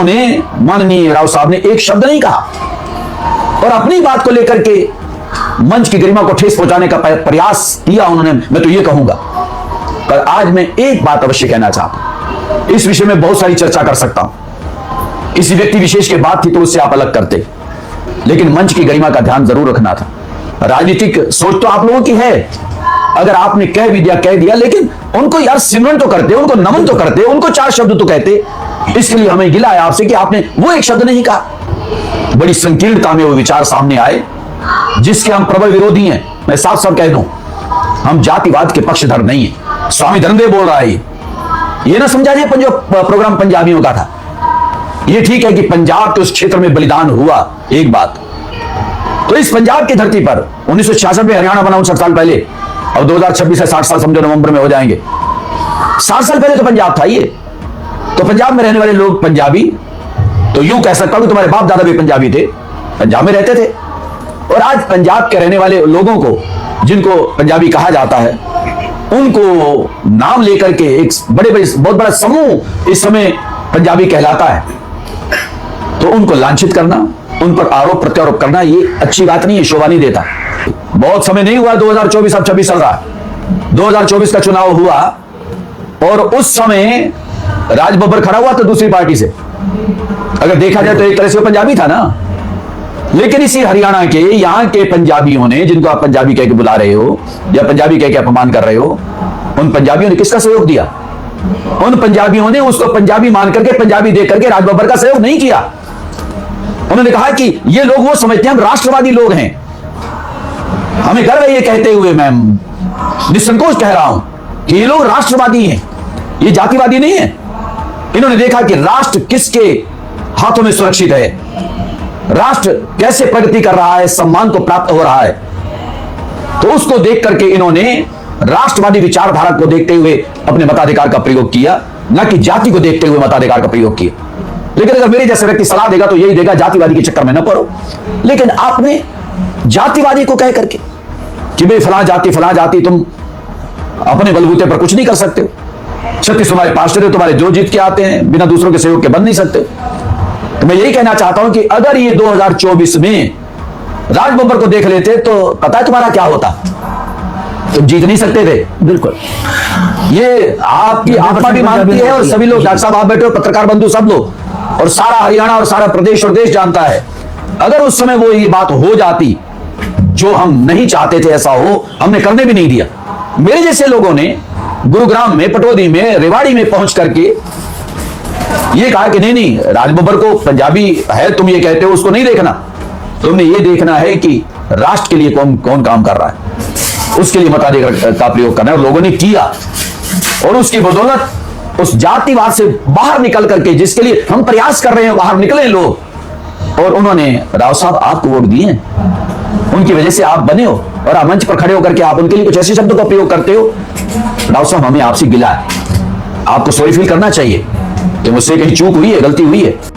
उन्हें माननीय राव साहब ने एक शब्द नहीं कहा और अपनी बात को लेकर के मंच की गरिमा को ठेस पहुंचाने का प्रयास किया उन्होंने। मैं तो ये कहूंगा, पर आज मैं एक बात अवश्य कहना चाहता हूं। इस विषय में बहुत सारी चर्चा कर सकता हूं, किसी व्यक्ति विशेष की बात थी तो उससे आप अलग करते, लेकिन मंच की गरिमा का ध्यान जरूर रखना था। राजनीतिक सोच तो आप लोगों की है, अगर आपने कह भी दिया कह दिया, लेकिन उनको यार सिमरन तो करते, उनको नमन तो करते, उनको चार शब्द तो कहते। इसके लिए हमें गिला है आपसे कि आपने वो एक शब्द नहीं कहा। बड़ी संकीर्णता में वो विचार सामने आए जिसके हम प्रबल विरोधी हैं। मैं साफ साफ कह दूं, हम जातिवाद के पक्षधर नहीं है। स्वामी धर्मदेव बोल रहा है ये ना समझा जाए जो प्रोग्राम पंजाबियों का था। ये ठीक है कि पंजाब के उस क्षेत्र में बलिदान हुआ, एक बात। तो इस पंजाब की धरती पर 1966 में हरियाणा बना 59 साल पहले, अब 2026 से 60 साल समझो नवंबर में हो जाएंगे। 60 साल पहले तो पंजाब था ये। तो पंजाब में रहने वाले लोग पंजाबी, तो यूं कह सकता हूं कि तुम्हारे बाप दादा भी पंजाबी थे, पंजाब में रहते थे। और आज पंजाब के रहने वाले लोगों को, जिनको पंजाबी कहा जाता है, उनको नाम लेकर के एक बहुत बड़ा समूह इस समय पंजाबी कहलाता है, तो उनको लांछित करना, उन पर आरोप प्रत्यारोप करना, ये अच्छी बात नहीं है, शोभा नहीं देता। बहुत समय नहीं हुआ, 2024 अब 26 चल रहा। 2024 का चुनाव हुआ और उस समय राज बब्बर खड़ा हुआ था दूसरी पार्टी से। अगर देखा जाए तो एक तरह से वो पंजाबी था ना। लेकिन इसी हरियाणा के यहां के पंजाबियों ने, जिनको आप पंजाबी कह के बुला रहे हो या पंजाबी कह के अपमान कर रहे हो, उन पंजाबियों ने किसका सहयोग दिया? उन पंजाबियों ने उसको पंजाबी मान करके, पंजाबी देख करके राज बब्बर का सहयोग नहीं किया। उन्होंने कहा कि ये लोग वो समझते हैं हम राष्ट्रवादी लोग हैं। हमें गर्व है ये कहते हुए, मैं निसंकोच कह रहा हूं कि ये लोग राष्ट्रवादी हैं, ये जातिवादी नहीं है। इन्होंने देखा कि राष्ट्र किसके हाथों में सुरक्षित है, राष्ट्र कैसे प्रगति कर रहा है, सम्मान को प्राप्त हो रहा है, तो उसको देख करके इन्होंने राष्ट्रवादी विचारधारा को देखते हुए अपने मताधिकार का प्रयोग किया, न कि जाति को देखते हुए मताधिकार का प्रयोग किया। लेकिन अगर मेरे जैसे व्यक्ति सलाह देगा तो यही देगा, जातिवादी के चक्कर में न पड़ो। लेकिन आपने जातिवादी को कह करके कि भाई फला जाति, तुम अपने बलबूते पर कुछ नहीं कर सकते हो। 36 तुम्हारे पास्टर है, तुम्हारे जो जीत के आते हैं, बिना दूसरों के सहयोग के बन नहीं सकते। तो मैं यही कहना चाहता हूं कि अगर ये 2024 में राज बब्बर को देख लेते तो पता है तुम्हारा क्या होता? तुम जीत नहीं सकते थे। बिल्कुल, ये आपकी आत्मा भी मानती है और सभी लोग, डॉक्टर साहब आप बैठे हो, पत्रकार बंधु सब लोग, और सारा हरियाणा और सारा प्रदेश और देश जानता है। अगर उस समय वो ये बात हो जाती, जो हम नहीं चाहते थे ऐसा हो, हमने करने भी नहीं दिया। मेरे जैसे लोगों ने गुरुग्राम में, पटौदी में, रेवाड़ी में पहुंच करके ये कहा कि नहीं, राज बब्बर को पंजाबी है तुम ये कहते हो, उसको नहीं देखना, तुमने ये देखना है कि राष्ट्र के लिए कौन कौन काम कर रहा है, उसके लिए मताधिकार का प्रयोग करना है। और लोगों ने किया, और उसकी बदौलत उस जातिवाद से बाहर निकल करके, जिसके लिए हम प्रयास कर रहे हैं, बाहर निकले लोग, और उन्होंने राव साहब आपको वोट दिए, उनकी वजह से आप बने हो, और आप मंच पर खड़े होकर के आप उनके लिए कुछ ऐसे शब्दों का प्रयोग करते हो। राव साहब, हमें आपसे गिला है, आपको सॉरी फील करना चाहिए कि मुझसे कहीं चूक हुई है, गलती हुई है।